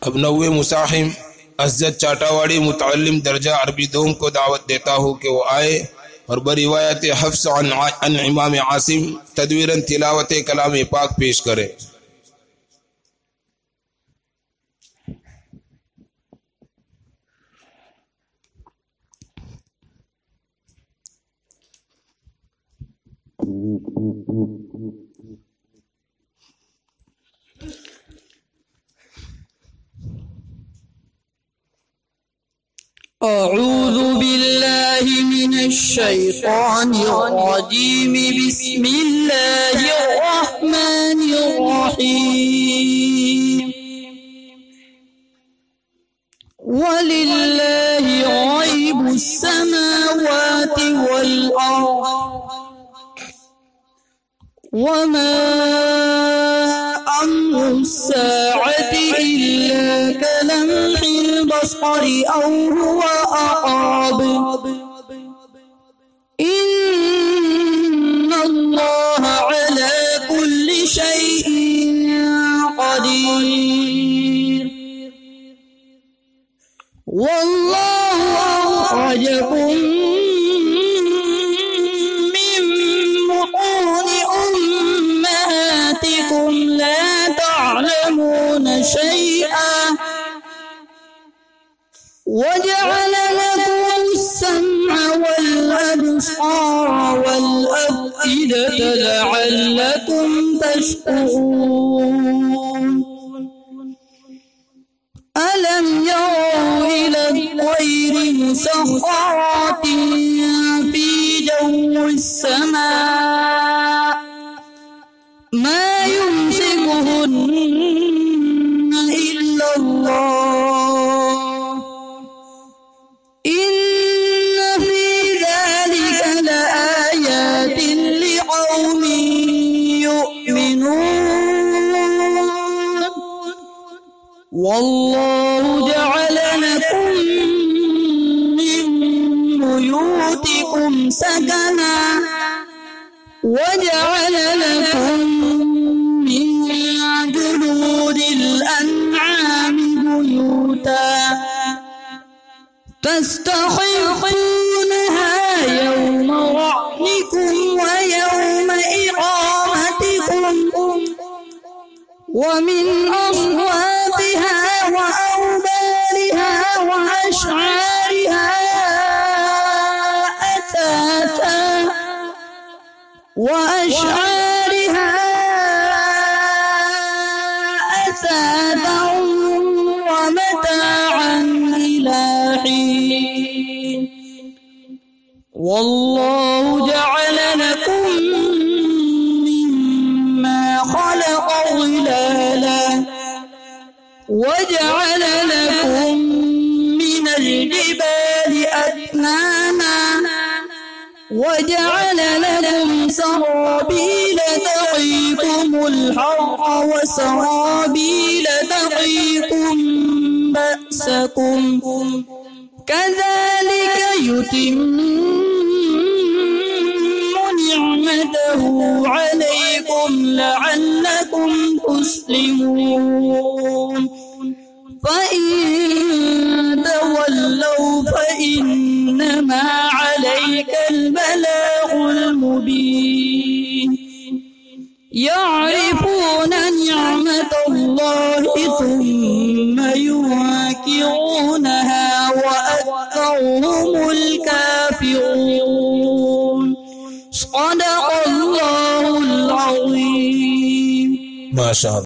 अब 90 मुसाहिम असजद चाटावाड़ी मुतअल्लिम दर्जा अरबी दोम को दावत देता हूँ कि वो आए और बरिवायत हफ्स अन इमाम आसिम तदवीरन तिलावत कलाम पाक पेश करे। أعوذ بالله من الشيطان الرجيم بسم الله الرحمن الرحيم ولله غيب السماوات والأرض وما أمر الساعة إلا كلمح البصر أو هو أقرب إن الله على كل شيء قدير والله أخرجكم من بطون أمهاتكم لا تعلمون شيئا وجعل لكم السمع والأبصار والأفئدة لعلكم تشكرون ألم يروا إلى الطير مسخرات في جو السماء ما يمسكهن إلا الله إن في ذلك لآيات لقوم يؤمنون والله جعل لكم من بيوتكم سكنا وجعل لكم من جلود الأنعام بيوتا تستخفونها يوم رحمكم ويوم إقامتكم ومن أصواتها وأوبارها وأشعارها أثاثا ومتاعا إلى حين والله جعل لكم مما خلق ظلالا وجعل لكم من الجبال أكنانا وجعل لكم سرابيل تقيكم الحر وسرابيل تقيكم بأسكم كذلك يتم نعمته عليكم لعلكم تسلمون فإن تولوا فإنما عليك البلاغ المبين يعرفون نعمة الله ثم ينكرونها وأكثرهم الكافرون صدق الله العظيم. ما شاء الله.